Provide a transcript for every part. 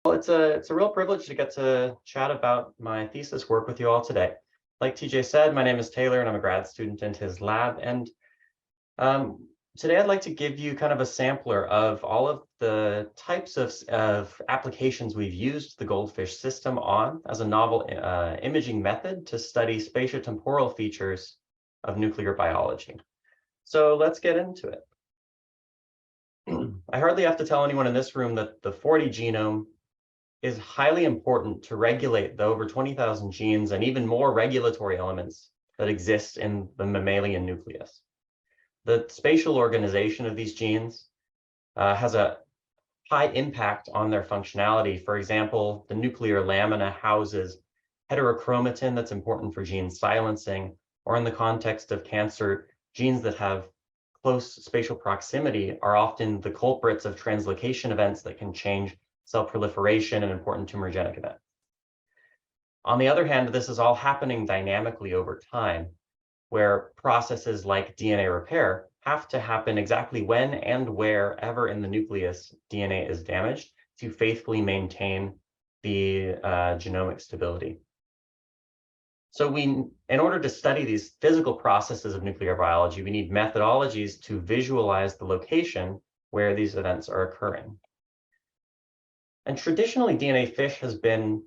Well, it's a real privilege to get to chat about my thesis work with you all today. Like TJ said, my name is Taylor and I'm a grad student in his lab. And today I'd like to give you kind of a sampler of all of the types of applications we've used the goldfish system on as a novel imaging method to study spatiotemporal features of nuclear biology. So let's get into it. I hardly have to tell anyone in this room that the 40 genome is highly important to regulate the over 20,000 genes and even more regulatory elements that exist in the mammalian nucleus. The spatial organization of these genes has a high impact on their functionality. For example, the nuclear lamina houses heterochromatin that's important for gene silencing, or in the context of cancer, genes that have close spatial proximity are often the culprits of translocation events that can change cell proliferation and important tumorigenic events. On the other hand, this is all happening dynamically over time, where processes like DNA repair have to happen exactly when and wherever in the nucleus DNA is damaged to faithfully maintain the genomic stability. So in order to study these physical processes of nuclear biology, we need methodologies to visualize the location where these events are occurring. And traditionally, DNA fish has been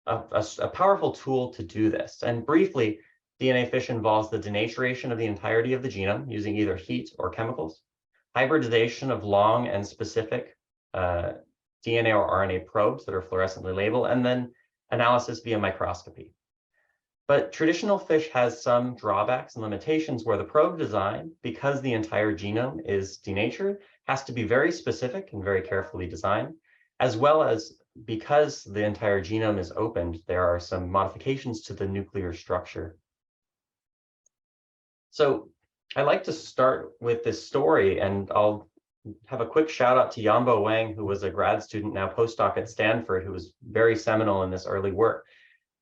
a powerful tool to do this. And briefly, DNA fish involves the denaturation of the entirety of the genome using either heat or chemicals, hybridization of long and specific DNA or RNA probes that are fluorescently labeled, and then analysis via microscopy. But traditional fish has some drawbacks and limitations where the probe design, because the entire genome is denatured, has to be very specific and very carefully designed, as well as because the entire genome is opened, there are some modifications to the nuclear structure. So I like to start with this story, and I'll have a quick shout out to Yanbo Wang, who was a grad student, now postdoc at Stanford, who was very seminal in this early work.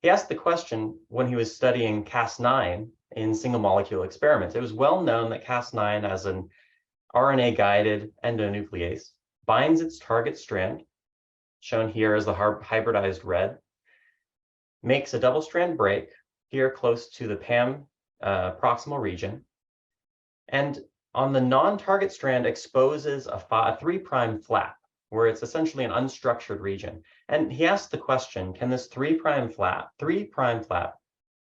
He asked the question when he was studying Cas9 in single molecule experiments. It was well known that Cas9 as an RNA-guided endonuclease binds its target strand, shown here as the hybridized red, makes a double strand break here close to the PAM proximal region, and on the non-target strand exposes a 3' flap, where it's essentially an unstructured region. And he asked the question, can this 3' flap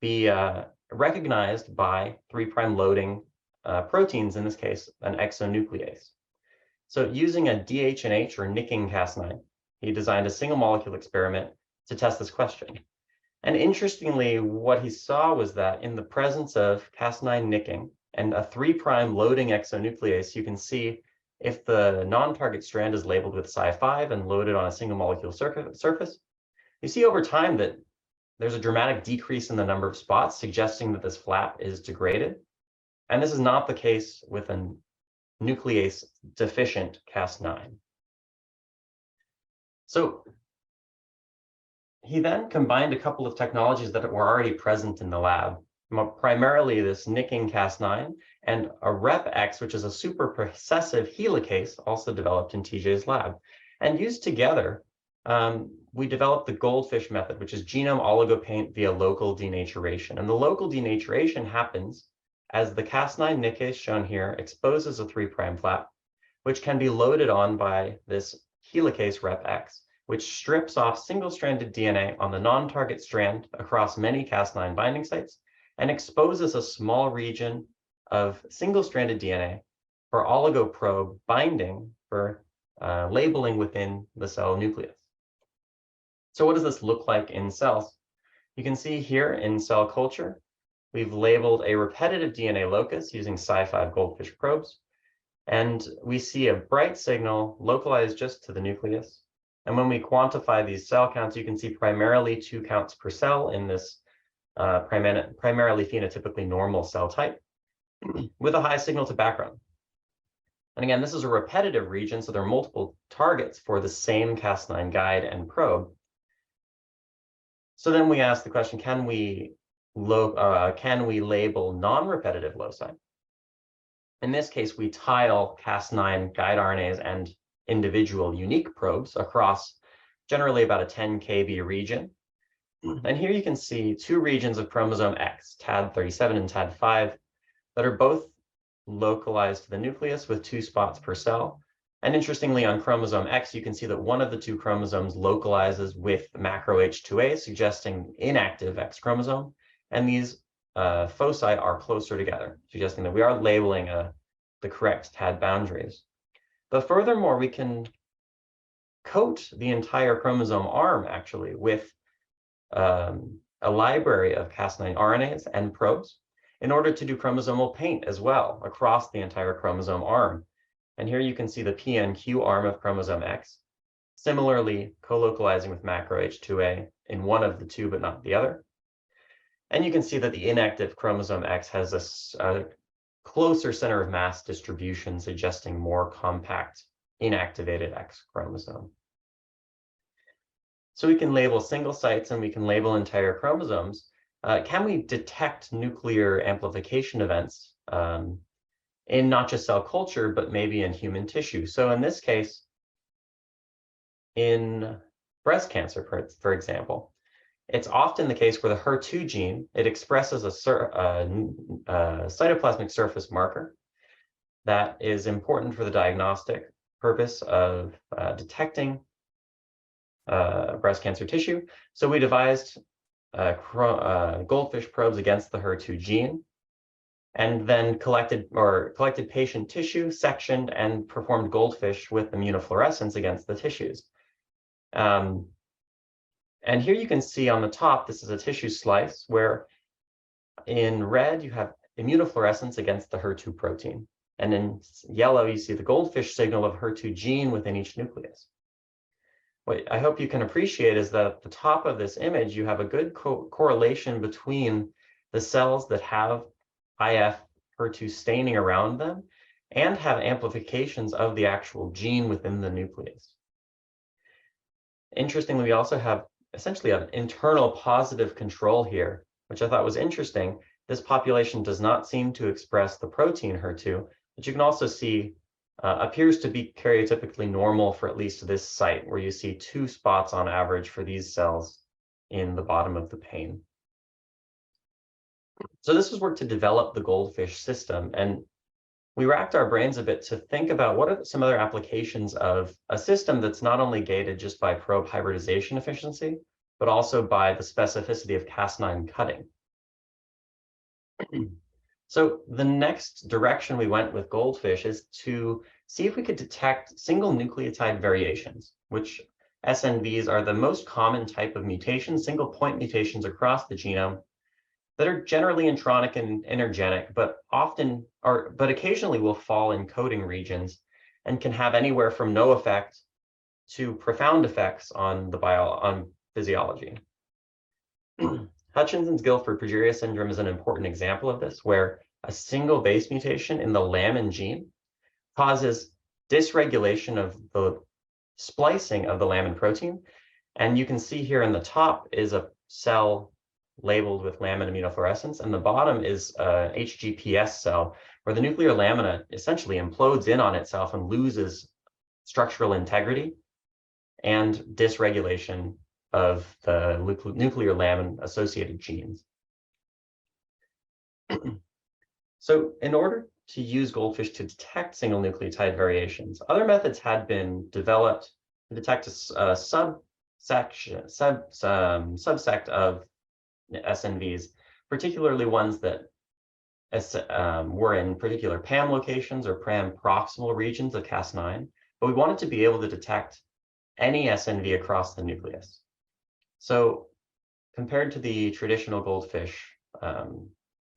be recognized by 3' loading proteins, in this case, an exonuclease? So using a DH&H or nicking Cas9, he designed a single molecule experiment to test this question. And interestingly, what he saw was that in the presence of Cas9 nicking and a 3' loading exonuclease, you can see if the non-target strand is labeled with Cy5 and loaded on a single molecule surface, you see over time that there's a dramatic decrease in the number of spots, suggesting that this flap is degraded. And this is not the case with a nuclease deficient Cas9. So he then combined a couple of technologies that were already present in the lab, primarily this nicking Cas9 and a RepX, which is a super processive helicase, also developed in TJ's lab. And used together, we developed the goldfish method, which is genome oligopaint via local denaturation. And the local denaturation happens as the Cas9 nickase, shown here, exposes a 3' flap, which can be loaded on by this helicase RepX, which strips off single-stranded DNA on the non-target strand across many Cas9 binding sites and exposes a small region of single-stranded DNA for oligoprobe binding for labeling within the cell nucleus. So what does this look like in cells? You can see here in cell culture, we've labeled a repetitive DNA locus using Cy5 goldfish probes, and we see a bright signal localized just to the nucleus. And when we quantify these cell counts, you can see primarily 2 counts per cell in this primarily phenotypically normal cell type with a high signal to background. And again, this is a repetitive region, so there are multiple targets for the same Cas9 guide and probe. So then we ask the question, can we label non-repetitive loci? In this case, we tile Cas9 guide RNAs and individual unique probes across generally about a 10 kb region. And here you can see two regions of chromosome X, TAD37 and TAD5, that are both localized to the nucleus with 2 spots per cell. And interestingly, on chromosome X, you can see that one of the 2 chromosomes localizes with macro H2A, suggesting inactive X chromosome. And these foci are closer together, suggesting that we are labeling the correct TAD boundaries. But furthermore, we can coat the entire chromosome arm actually with a library of Cas9 RNAs and probes in order to do chromosomal paint as well across the entire chromosome arm. And here you can see the PNQ arm of chromosome X, similarly co-localizing with macro H2A in one of the 2, but not the other. And you can see that the inactive chromosome X has a closer center of mass distribution, suggesting more compact inactivated X chromosome. So we can label single sites and we can label entire chromosomes. Can we detect nuclear amplification events in not just cell culture, but maybe in human tissue? So in this case, in breast cancer, for example, it's often the case where the HER2 gene, it expresses a cytoplasmic surface marker that is important for the diagnostic purpose of detecting breast cancer tissue. So we devised goldfish probes against the HER2 gene, and then collected patient tissue, sectioned, and performed goldfish with immunofluorescence against the tissues. And here you can see on the top, this is a tissue slice where in red you have immunofluorescence against the HER2 protein. And in yellow, you see the goldfish signal of HER2 gene within each nucleus. What I hope you can appreciate is that at the top of this image, you have a good correlation between the cells that have IF HER2 staining around them and have amplifications of the actual gene within the nucleus. Interestingly, we also have essentially an internal positive control here, which I thought was interesting. This population does not seem to express the protein HER2, but you can also see appears to be karyotypically normal for at least this site, where you see 2 spots on average for these cells in the bottom of the pane. So this was work to develop the goldfish system, and we racked our brains a bit to think about what are some other applications of a system that's not only gated just by probe hybridization efficiency, but also by the specificity of Cas9 cutting. So the next direction we went with goldfish is to see if we could detect single nucleotide variations, which SNVs are the most common type of mutations, single point mutations across the genome that are generally intronic and intergenic, but occasionally will fall in coding regions and can have anywhere from no effect to profound effects on physiology. Hutchinson-Gilford progeria syndrome is an important example of this, where a single base mutation in the lamin gene causes dysregulation of the splicing of the lamin protein. And you can see here in the top is a cell labeled with lamin immunofluorescence, and the bottom is a HGPS cell, where the nuclear lamina essentially implodes in on itself and loses structural integrity and dysregulation of the nuclear lamin associated genes. So in order to use goldfish to detect single nucleotide variations, other methods had been developed to detect a subsect of SNVs, particularly ones that were in particular PAM locations or PAM proximal regions of Cas9, but we wanted to be able to detect any SNV across the nucleus. So compared to the traditional goldfish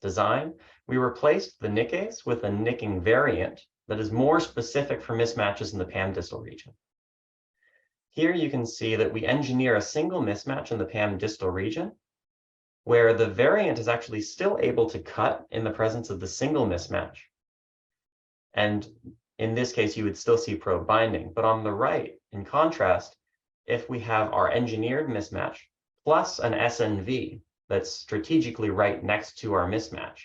design, we replaced the nickase with a nicking variant that is more specific for mismatches in the PAM distal region. Here you can see that we engineer a single mismatch in the PAM distal region, where the variant is actually still able to cut in the presence of the single mismatch. And in this case, you would still see probe binding. But on the right, in contrast, if we have our engineered mismatch plus an SNV that's strategically right next to our mismatch,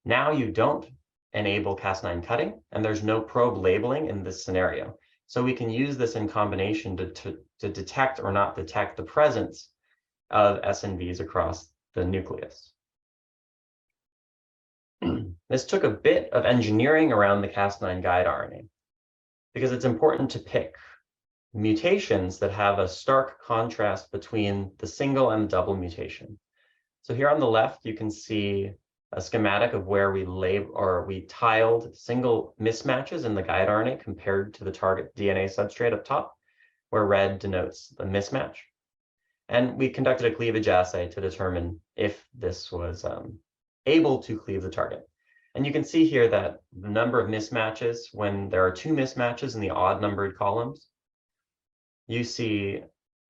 now you don't enable Cas9 cutting, and there's no probe labeling in this scenario. So we can use this in combination to detect or not detect the presence of SNVs across the nucleus. This took a bit of engineering around the Cas9 guide RNA because it's important to pick mutations that have a stark contrast between the single and double mutation. So here on the left, you can see a schematic of where we tiled single mismatches in the guide RNA compared to the target DNA substrate up top, where red denotes the mismatch. And we conducted a cleavage assay to determine if this was able to cleave the target. And you can see here that the number of mismatches, when there are two mismatches in the odd numbered columns, you see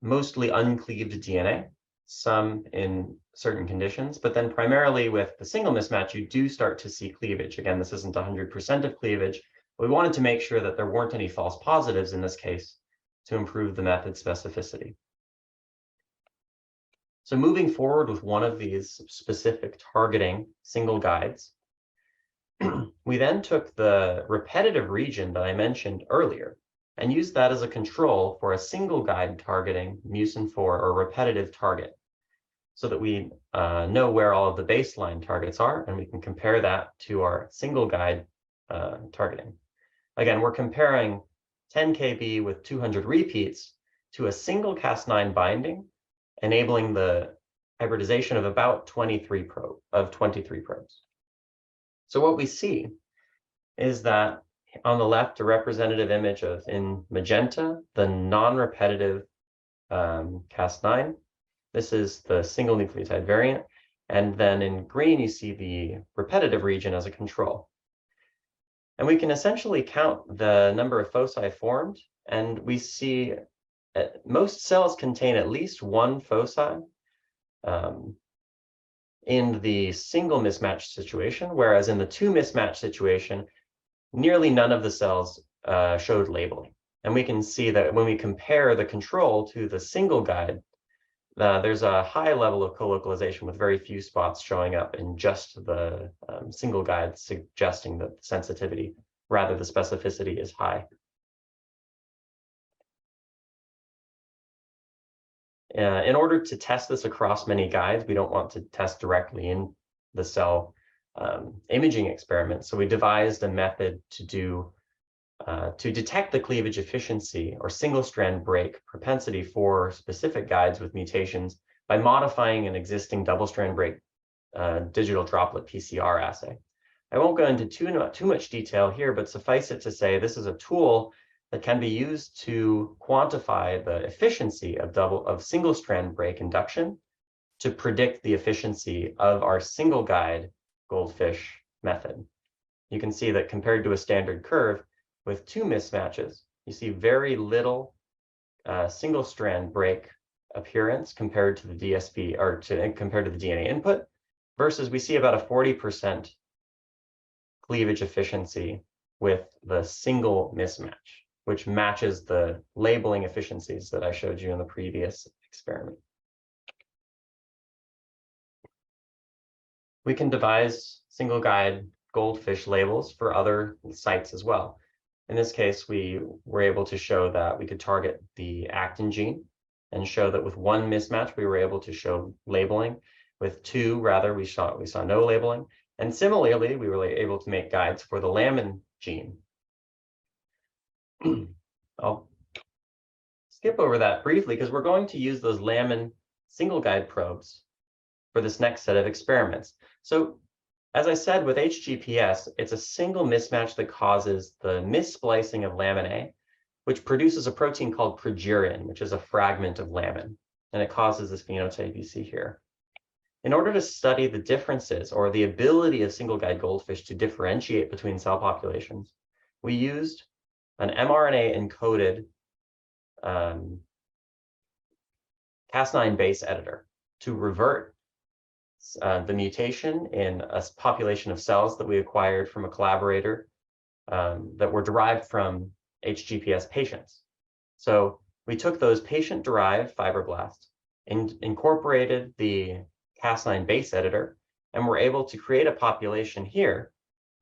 mostly uncleaved DNA, some in certain conditions, but then primarily with the single mismatch, you do start to see cleavage. Again, this isn't 100% of cleavage. But we wanted to make sure that there weren't any false positives in this case to improve the method specificity. So moving forward with one of these specific targeting single guides, we then took the repetitive region that I mentioned earlier and used that as a control for a single guide targeting mucin 4 or repetitive target, so that we know where all of the baseline targets are, and we can compare that to our single guide targeting. Again, we're comparing 10 kb with 200 repeats to a single Cas9 binding, enabling the hybridization of about 23 probes. So what we see is that on the left, a representative image of, in magenta, the non-repetitive Cas9. This is the single nucleotide variant. And then in green, you see the repetitive region as a control. And we can essentially count the number of foci formed. And we see most cells contain at least one foci in the single mismatch situation, whereas in the two mismatch situation, nearly none of the cells showed labeling. And we can see that when we compare the control to the single guide, there's a high level of colocalization with very few spots showing up in just the single guide, suggesting that the sensitivity, rather the specificity, is high. In order to test this across many guides, we don't want to test directly in the cell imaging experiment. So we devised a method to detect the cleavage efficiency or single-strand break propensity for specific guides with mutations by modifying an existing double-strand break digital droplet PCR assay. I won't go into too much detail here, but suffice it to say this is a tool that can be used to quantify the efficiency of single-strand break induction to predict the efficiency of our single guide goldfish method. You can see that compared to a standard curve, with two mismatches, you see very little single-strand break appearance compared to the DSP or compared to the DNA input, versus we see about a 40% cleavage efficiency with the single mismatch, which matches the labeling efficiencies that I showed you in the previous experiment. We can devise single guide goldfish labels for other sites as well. In this case, we were able to show that we could target the actin gene and show that with one mismatch, we were able to show labeling. With two, rather, we saw no labeling. And similarly, we were able to make guides for the lamin gene. I'll skip over that briefly because we're going to use those lamin single guide probes for this next set of experiments. So as I said, with HGPS, it's a single mismatch that causes the missplicing of lamin A, which produces a protein called progerin, which is a fragment of lamin, and it causes this phenotype you see here. In order to study the differences or the ability of single guide goldfish to differentiate between cell populations, we used an mRNA encoded Cas9 base editor to revert the mutation in a population of cells that we acquired from a collaborator that were derived from HGPS patients. So we took those patient-derived fibroblasts and incorporated the Cas9 base editor, and were able to create a population here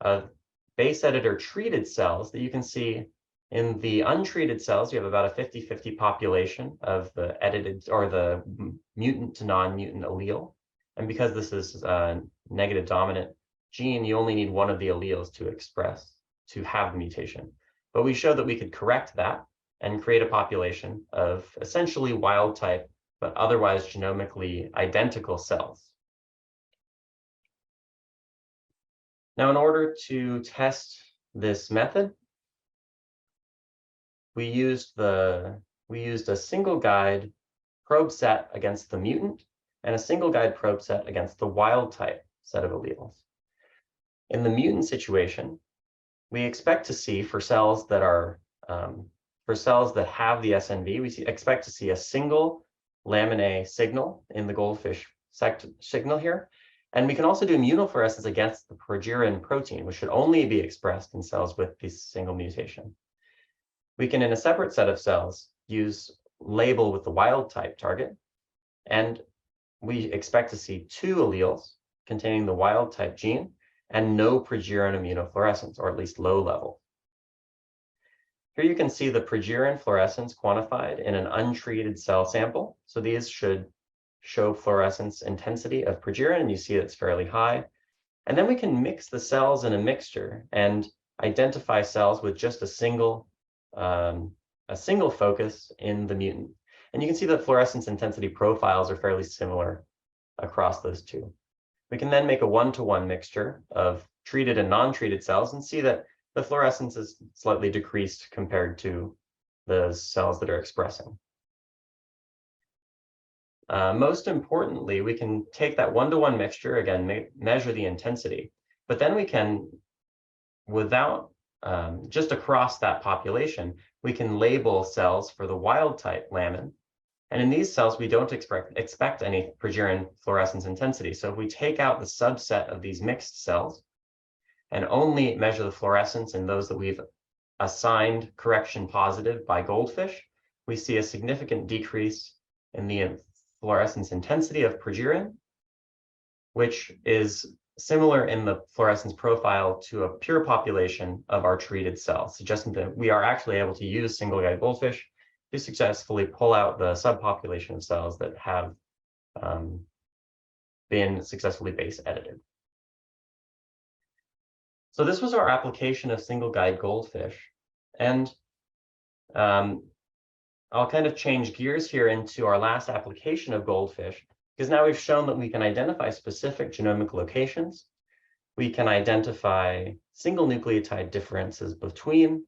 of base editor treated cells that you can see In the untreated cells, you have about a 50-50 population of the edited or the mutant to non-mutant allele. And because this is a negative dominant gene, you only need one of the alleles to express, to have the mutation. But we showed that we could correct that and create a population of essentially wild type, but otherwise genomically identical cells. Now, in order to test this method, we used a single guide probe set against the mutant and a single guide probe set against the wild type set of alleles. In the mutant situation, we expect to see for cells that are for cells that have the SNV, we expect to see a single lamin A signal in the goldfish signal here. And we can also do immunofluorescence against the progerin protein, which should only be expressed in cells with this single mutation. We can, in a separate set of cells, use label with the wild type target, and we expect to see two alleles containing the wild type gene and no progerin immunofluorescence, or at least low level. Here you can see the progerin fluorescence quantified in an untreated cell sample. So these should show fluorescence intensity of progerin, and you see it's fairly high. And then we can mix the cells in a mixture and identify cells with just a single focus in the mutant. And you can see that fluorescence intensity profiles are fairly similar across those two. We can then make a one-to-one mixture of treated and non-treated cells and see that the fluorescence is slightly decreased compared to the cells that are expressing. Most importantly, we can take that one-to-one mixture, again, measure the intensity, but then we can, without just across that population, we can label cells for the wild type lamin. And in these cells, we don't expect any progerin fluorescence intensity. So if we take out the subset of these mixed cells and only measure the fluorescence in those that we've assigned correction positive by goldfish, we see a significant decrease in the fluorescence intensity of progerin, which is similar in the fluorescence profile to a pure population of our treated cells, suggesting that we are actually able to use single guide goldfish to successfully pull out the subpopulation of cells that have been successfully base edited. So this was our application of single guide goldfish. And I'll kind of change gears here into our last application of goldfish, because now we've shown that we can identify specific genomic locations. We can identify single nucleotide differences between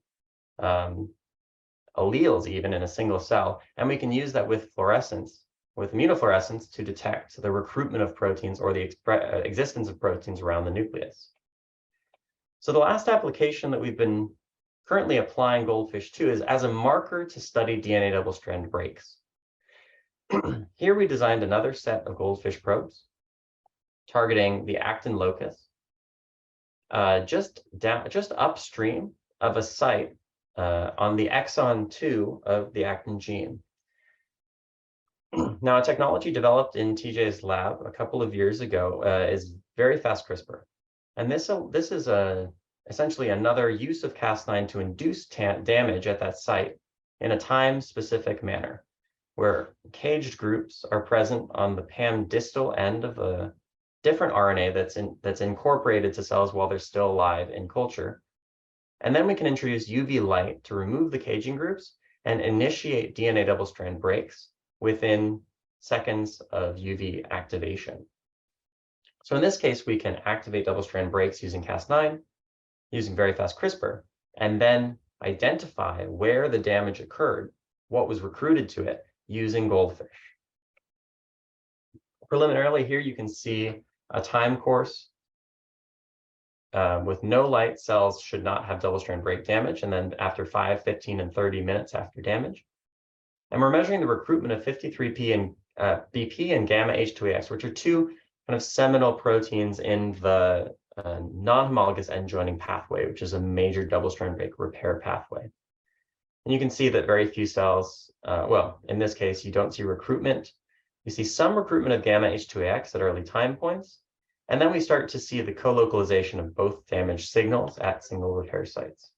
alleles even in a single cell, and we can use that with fluorescence, with immunofluorescence, to detect the recruitment of proteins or the existence of proteins around the nucleus. So the last application that we've been currently applying goldfish to is as a marker to study DNA double-strand breaks. Here we designed another set of goldfish probes targeting the actin locus, just upstream of a site on the exon 2 of the actin gene. Now, a technology developed in TJ's lab a couple of years ago is very fast CRISPR. And this is essentially another use of Cas9 to induce damage at that site in a time-specific manner, where caged groups are present on the PAM distal end of a different RNA that's incorporated to cells while they're still alive in culture. And then we can introduce UV light to remove the caging groups and initiate DNA double-strand breaks within seconds of UV activation. So in this case, we can activate double-strand breaks using Cas9, using very fast CRISPR, and then identify where the damage occurred, what was recruited to it, using goldfish. Preliminarily here, you can see a time course. With no light, cells should not have double-strand break damage, and then after 5, 15, and 30 minutes after damage. And we're measuring the recruitment of 53P and BP and gamma H2AX, which are two kind of seminal proteins in the non-homologous end joining pathway, which is a major double-strand break repair pathway. And you can see that very few cells, well, in this case, you don't see recruitment. You see some recruitment of gamma H2AX at early time points, and then we start to see the co-localization of both damaged signals at single repair sites.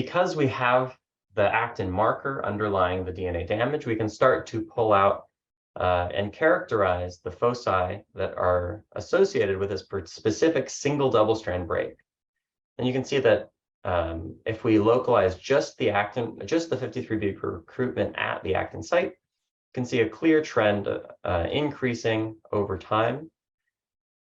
Because we have the actin marker underlying the DNA damage, we can start to pull out and characterize the foci that are associated with this specific single double-strand break. And you can see that if we localize just the 53B recruitment at the actin site, you can see a clear trend increasing over time,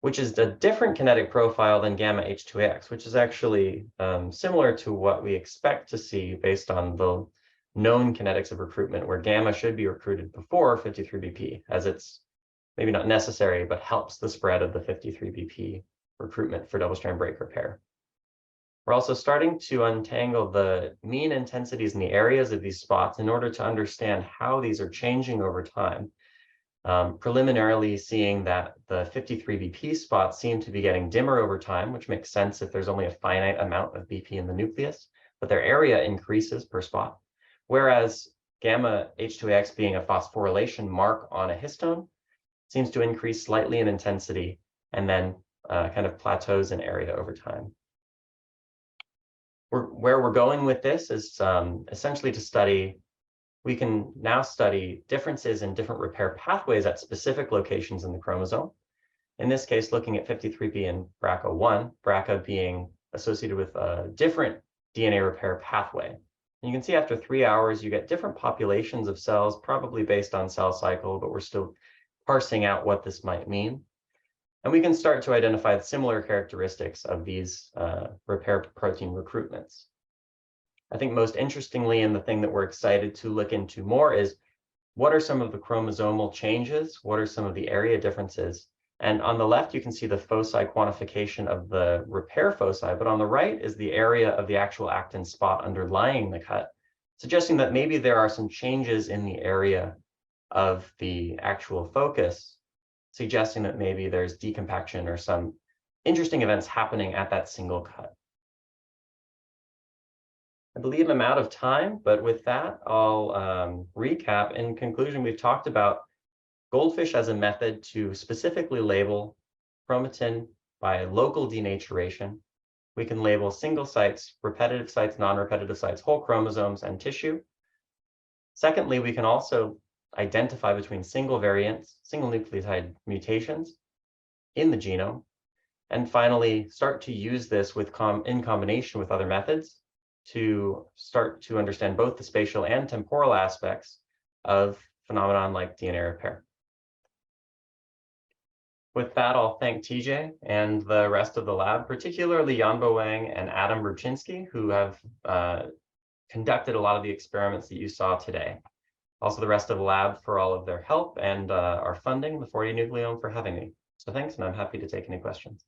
which is a different kinetic profile than gamma H2AX, which is actually similar to what we expect to see based on the known kinetics of recruitment, where gamma should be recruited before 53BP, as it's maybe not necessary, but helps the spread of the 53BP recruitment for double-strand break repair. We're also starting to untangle the mean intensities in the areas of these spots in order to understand how these are changing over time. Preliminarily seeing that the 53BP spots seem to be getting dimmer over time, which makes sense if there's only a finite amount of BP in the nucleus, but their area increases per spot. Whereas gamma H2AX being a phosphorylation mark on a histone seems to increase slightly in intensity and then kind of plateaus in area over time. Where we're going with this is essentially to study, we can now study differences in different repair pathways at specific locations in the chromosome. In this case, looking at 53B and BRCA1, BRCA being associated with a different DNA repair pathway. And you can see after 3 hours, you get different populations of cells, probably based on cell cycle, but we're still parsing out what this might mean. And we can start to identify similar characteristics of these repair protein recruitments. I think most interestingly, and the thing that we're excited to look into more, is what are some of the chromosomal changes? What are some of the area differences? And on the left, you can see the foci quantification of the repair foci, but on the right is the area of the actual actin spot underlying the cut, suggesting that maybe there are some changes in the area of the actual focus, suggesting that maybe there's decompaction or some interesting events happening at that single cut. I believe I'm out of time, but with that, I'll recap. In conclusion, we've talked about goldfish as a method to specifically label chromatin by local denaturation. We can label single sites, repetitive sites, non-repetitive sites, whole chromosomes, and tissue. Secondly, we can also identify between single variants, single nucleotide mutations in the genome. And finally, start to use this in combination with other methods to start to understand both the spatial and temporal aspects of phenomenon like DNA repair. With that, I'll thank TJ and the rest of the lab, particularly Yanbo Wang and Adam Rubczynski, who have conducted a lot of the experiments that you saw today. Also the rest of the lab for all of their help, and our funding, the 4D Nucleome, for having me. So thanks, and I'm happy to take any questions.